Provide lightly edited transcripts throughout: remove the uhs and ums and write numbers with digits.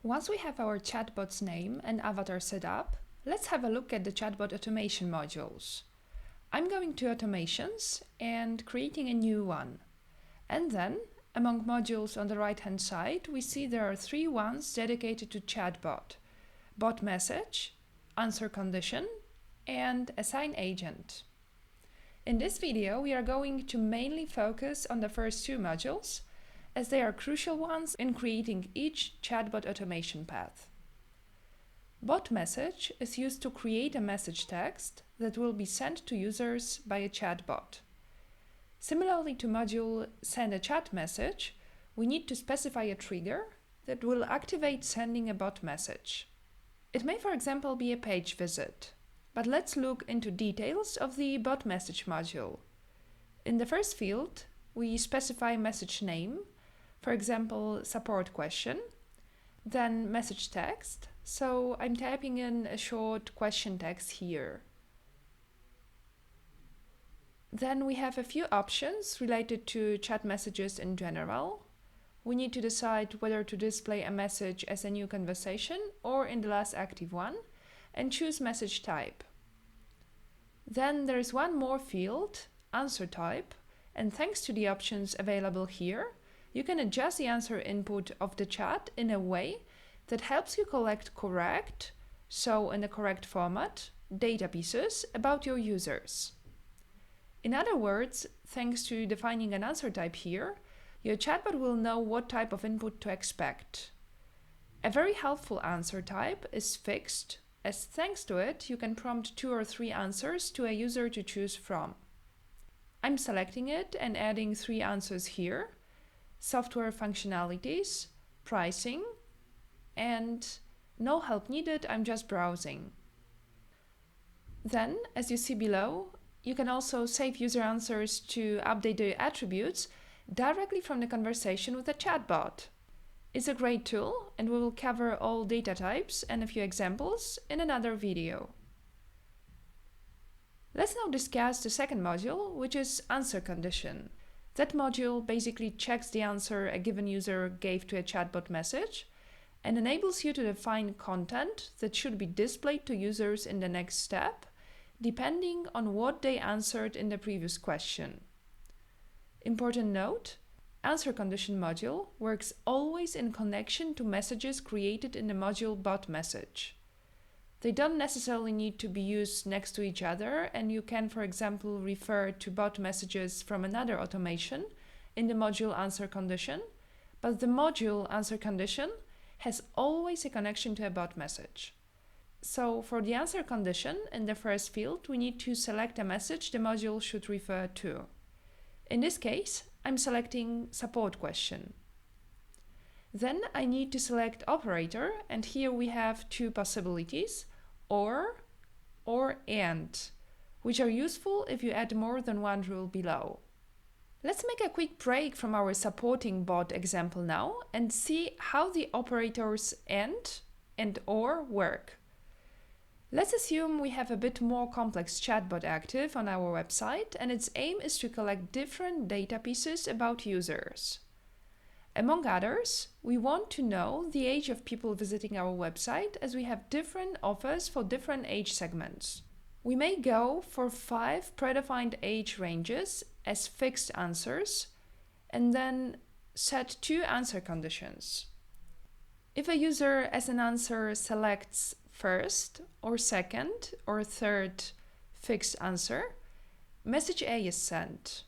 Once we have our chatbot's name and avatar set up, let's have a look at the chatbot automation modules. I'm going to Automations and creating a new one. And then, among modules on the right-hand side, we see there are 3 ones dedicated to chatbot: bot message, answer condition, and assign agent. In this video, we are going to mainly focus on the first 2 modules, as they are crucial ones in creating each chatbot automation path. Bot message is used to create a message text that will be sent to users by a chatbot. Similarly to module send a chat message, we need to specify a trigger that will activate sending a bot message. It may, for example, be a page visit, but let's look into details of the bot message module. In the first field, we specify message name, for example, support question, then message text, so I'm typing in a short question text here. Then we have a few options related to chat messages in general. We need to decide whether to display a message as a new conversation or in the last active one, and choose message type. Then there is one more field, answer type, and thanks to the options available here, you can adjust the answer input of the chat in a way that helps you collect correct, so in the correct format, data pieces about your users. In other words, thanks to defining an answer type here, your chatbot will know what type of input to expect. A very helpful answer type is fixed, as thanks to it, you can prompt 2 or 3 answers to a user to choose from. I'm selecting it and adding 3 answers here: software functionalities, pricing, and no help needed, I'm just browsing. Then, as you see below, you can also save user answers to update the attributes directly from the conversation with the chatbot. It's a great tool, and we will cover all data types and a few examples in another video. Let's now discuss the second module, which is answer condition. That module basically checks the answer a given user gave to a chatbot message and enables you to define content that should be displayed to users in the next step, depending on what they answered in the previous question. Important note: answer condition module works always in connection to messages created in the module bot message. They don't necessarily need to be used next to each other, and you can, for example, refer to bot messages from another automation in the module answer condition, but the module answer condition has always a connection to a bot message. So for the answer condition, in the first field, we need to select a message the module should refer to. In this case, I'm selecting support question. Then I need to select operator, and here we have 2 possibilities, or and, which are useful if you add more than one rule below. Let's make a quick break from our supporting bot example now and see how the operators and or work. Let's assume we have a bit more complex chatbot active on our website, and its aim is to collect different data pieces about users. Among others, we want to know the age of people visiting our website, as we have different offers for different age segments. We may go for 5 predefined age ranges as fixed answers, and then set 2 answer conditions. If a user as an answer selects first or second or third fixed answer, message A is sent.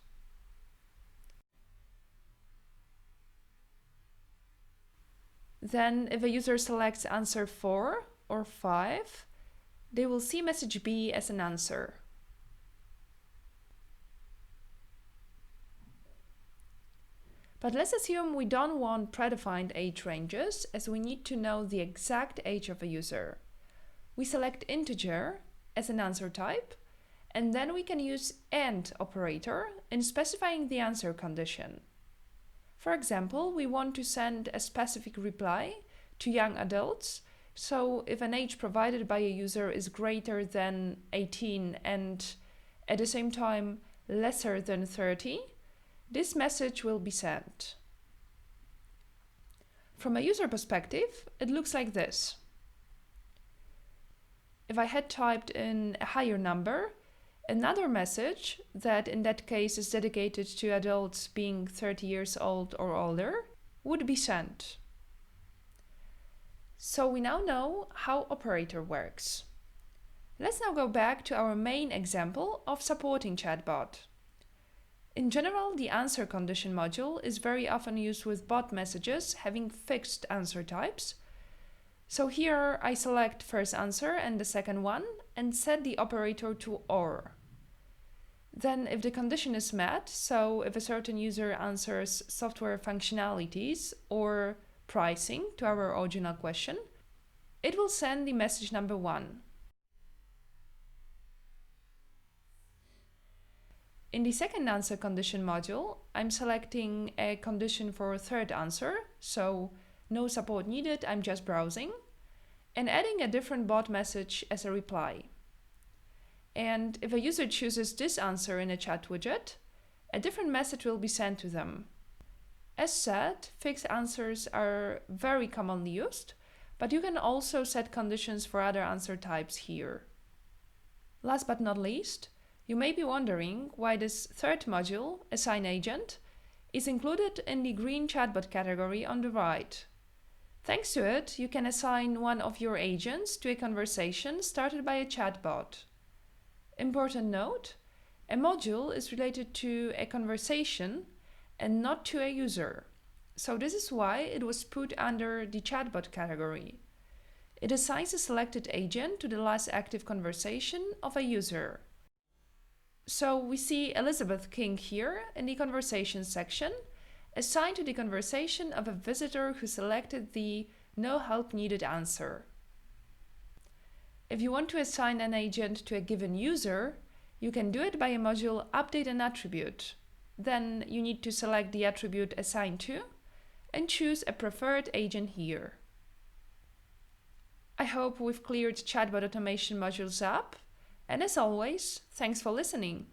Then if a user selects answer 4 or 5, they will see message B as an answer. But let's assume we don't want predefined age ranges, as we need to know the exact age of a user. We select integer as an answer type, and then we can use AND operator in specifying the answer condition. For example, we want to send a specific reply to young adults, so if an age provided by a user is greater than 18 and at the same time lesser than 30, this message will be sent. From a user perspective, it looks like this. If I had typed in a higher number, another message that in that case is dedicated to adults being 30 years old or older would be sent. So we now know how operator works. Let's now go back to our main example of supporting Chatbot. In general, the answer condition module is very often used with bot messages having fixed answer types. So here I select first answer and the second one and set the operator to OR. Then if the condition is met, so if a certain user answers software functionalities or pricing to our original question, it will send the message number 1. In the second answer condition module, I'm selecting a condition for a third answer, so no support needed, I'm just browsing, and adding a different bot message as a reply. And if a user chooses this answer in a chat widget, a different message will be sent to them. As said, fixed answers are very commonly used, but you can also set conditions for other answer types here. Last but not least, you may be wondering why this third module, Assign Agent, is included in the green chatbot category on the right. Thanks to it, you can assign one of your agents to a conversation started by a chatbot. Important note, a module is related to a conversation and not to a user. So this is why it was put under the chatbot category. It assigns a selected agent to the last active conversation of a user. So we see Elizabeth King here in the conversation section, assigned to the conversation of a visitor who selected the no help needed answer. If you want to assign an agent to a given user, you can do it by a module update an attribute. Then you need to select the attribute assigned to and choose a preferred agent here. I hope we've cleared chatbot automation modules up. And as always, thanks for listening.